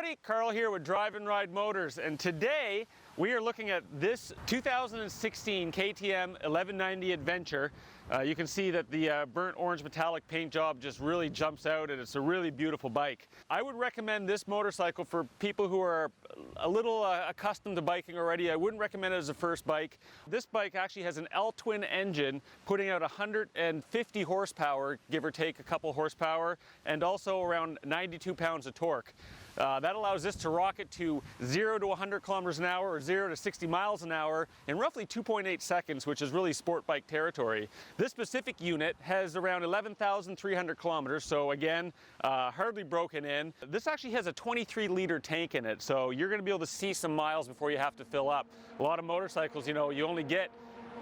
everybody, Carl here with Drive and Ride Motors, and today we are looking at this 2016 KTM 1190 Adventure. You can see that the burnt orange metallic paint job just really jumps out, and it's a really beautiful bike. I would recommend this motorcycle for people who are a little accustomed to biking already. I wouldn't recommend it as a first bike. This bike actually has an L-twin engine putting out 150 horsepower, give or take a couple horsepower, and also around 92 pounds of torque. That allows this to rocket to 0 to 100 kilometers an hour or 0 to 60 miles an hour in roughly 2.8 seconds, which is really sport bike territory. This specific unit has around 11,300 kilometers, so again, hardly broken in. This actually has a 23-liter tank in it, so you're going to be able to see some miles before you have to fill up. A lot of motorcycles, you know, you only get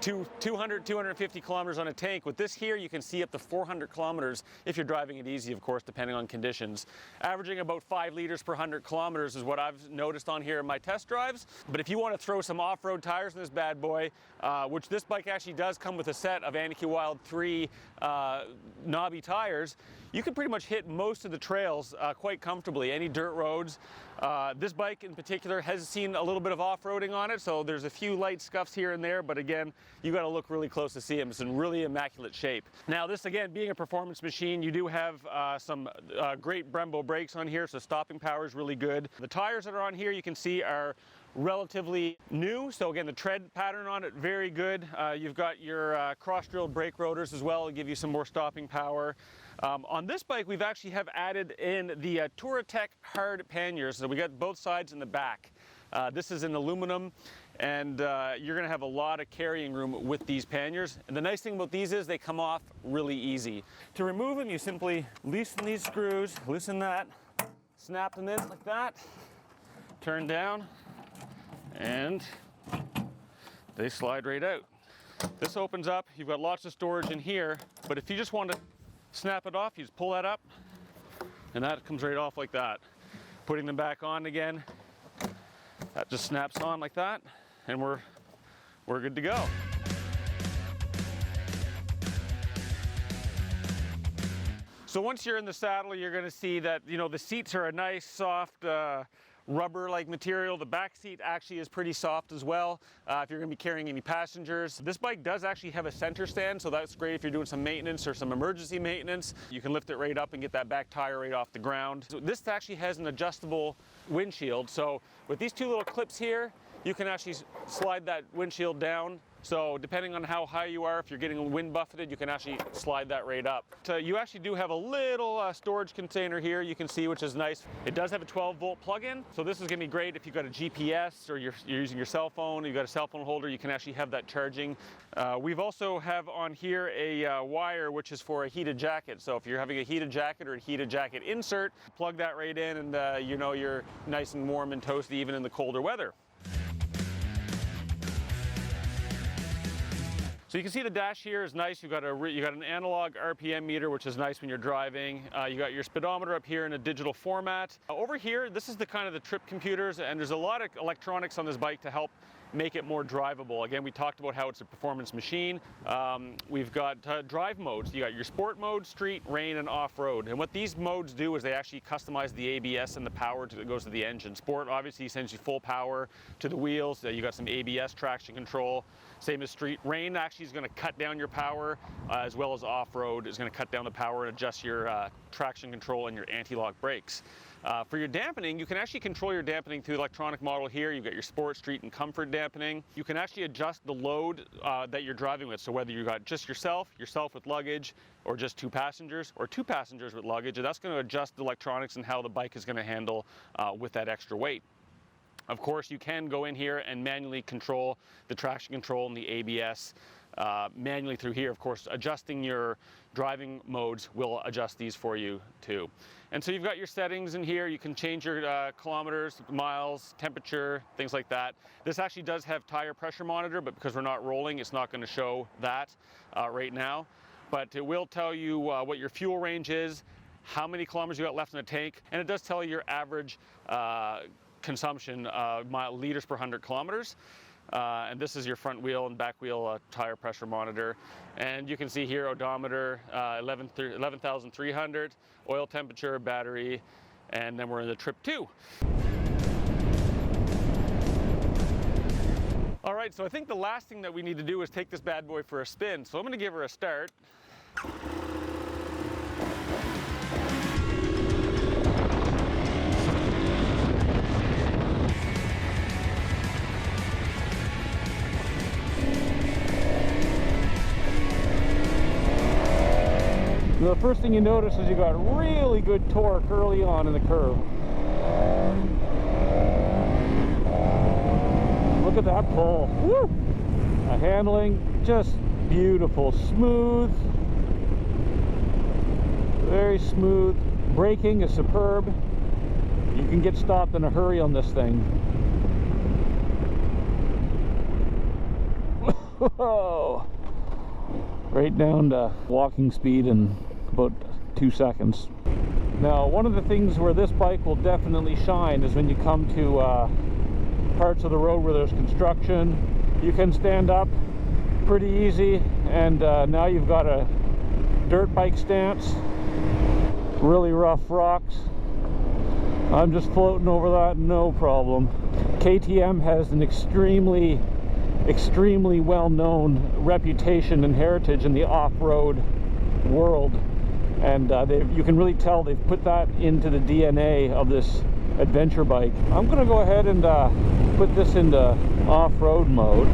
200, 250 kilometers on a tank. With this here, you can see up to 400 kilometers if you're driving it easy, of course, depending on conditions. Averaging about 5 liters per 100 kilometers is what I've noticed on here in my test drives. But if you want to throw some off-road tires in this bad boy, which this bike actually does come with a set of Aniki Wild 3 knobby tires, you can pretty much hit most of the trails quite comfortably, any dirt roads. This bike in particular has seen a little bit of off-roading on it, so there's a few light scuffs here and there, but again, you got to look really close to see them. It's in really immaculate shape. Now this, again, being a performance machine, you do have some great Brembo brakes on here, so stopping power is really good. The tires that are on here, you can see, are relatively new, so again, the tread pattern on it, very good. You've got your cross-drilled brake rotors as well to give you some more stopping power. On this bike, we've actually have added in the Touratech hard panniers, so we got both sides in the back. This is in aluminum, and you're going to have a lot of carrying room with these panniers. And the nice thing about these is they come off really easy. To remove them, you simply loosen these screws, loosen that, snap them in like that, turn down, and they slide right out. This opens up, you've got lots of storage in here, but if you just want to snap it off, you just pull that up, and that comes right off like that. Putting them back on again, that just snaps on like that, and we're good to go. So once you're in the saddle, you're going to see that, you know, the seats are a nice soft rubber-like material. The back seat actually is pretty soft as well if you're going to be carrying any passengers. This bike does actually have a center stand, so that's great if you're doing some maintenance or some emergency maintenance. You can lift it right up and get that back tire right off the ground. So this actually has an adjustable windshield, so with these two little clips here, you can actually slide that windshield down. So depending on how high you are, if you're getting wind buffeted, you can actually slide that right up. So you actually do have a little storage container here, you can see, which is nice. It does have a 12-volt plug-in, so this is going to be great if you've got a GPS or you're using your cell phone, you've got a cell phone holder, you can actually have that charging. We've also have on here a wire which is for a heated jacket. So if you're having a heated jacket or a heated jacket insert, plug that right in, and you know you're nice and warm and toasty even in the colder weather. So you can see the dash here is nice. You got an analog RPM meter, which is nice when you're driving. You got your speedometer up here in a digital format. Over here, this is the kind of the trip computers, and there's a lot of electronics on this bike to help make it more drivable. Again, we talked about how it's a performance machine. We've got drive modes. You got your sport mode, street, rain, and off-road. And what these modes do is they actually customize the ABS and the power that goes to the engine. Sport obviously sends you full power to the wheels. You got some ABS traction control. Same as street. Rain actually is going to cut down your power, as well as off-road is going to cut down the power and adjust your traction control and your anti-lock brakes. For your dampening, you can actually control your dampening through the electronic model here. You've got your sport, street, and comfort dampening. You can actually adjust the load that you're driving with. So whether you got just yourself with luggage, or just two passengers with luggage, that's going to adjust the electronics and how the bike is going to handle with that extra weight. Of course, you can go in here and manually control the traction control and the ABS manually through here. Of course, adjusting your driving modes will adjust these for you too. And so you've got your settings in here. You can change your kilometers, miles, temperature, things like that. This actually does have tire pressure monitor, but because we're not rolling, it's not going to show that right now. But it will tell you what your fuel range is, how many kilometers you got left in the tank, and it does tell you your average consumption liters per 100 kilometers. And this is your front wheel and back wheel tire pressure monitor. And you can see here odometer 11,300, oil temperature, battery, and then we're in the trip 2. All right, so I think the last thing that we need to do is take this bad boy for a spin. So I'm going to give her a start. The first thing you notice is you got really good torque early on in the curve. Look at that pull. Woo! Handling just beautiful, smooth, very smooth. Braking is superb. You can get stopped in a hurry on this thing. Whoa! Right down to walking speed in about 2 seconds. Now, one of the things where this bike will definitely shine is when you come to parts of the road where there's construction. You can stand up pretty easy, and now you've got a dirt bike stance, really rough rocks. I'm just floating over that, no problem. KTM has an extremely well-known reputation and heritage in the off-road world, and you can really tell they've put that into the DNA of this adventure bike. I'm going to go ahead and put this into off-road mode,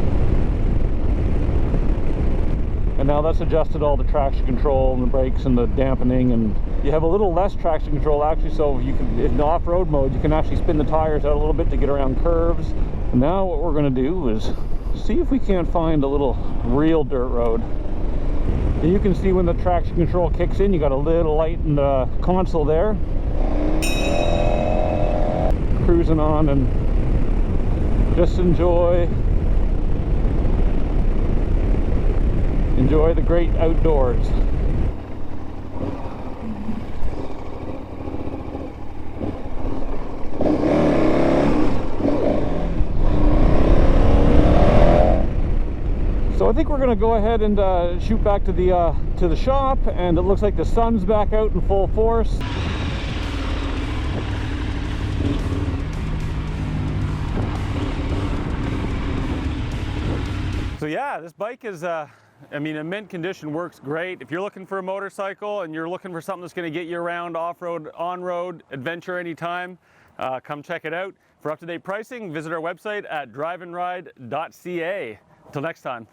and now that's adjusted all the traction control and the brakes and the dampening, and you have a little less traction control actually, so you can, in off-road mode, you can actually spin the tires out a little bit to get around curves. And now what we're going to do is see if we can't find a little real dirt road. And you can see when the traction control kicks in, you got a little light in the console there. Cruising on, and just enjoy the great outdoors. So I think we're going to go ahead and shoot back to the shop, and it looks like the sun's back out in full force. So yeah, this bike is, I mean, in mint condition, works great. If you're looking for a motorcycle and you're looking for something that's going to get you around off-road, on-road, adventure anytime, come check it out. For up-to-date pricing, visit our website at driveandride.ca. Until next time.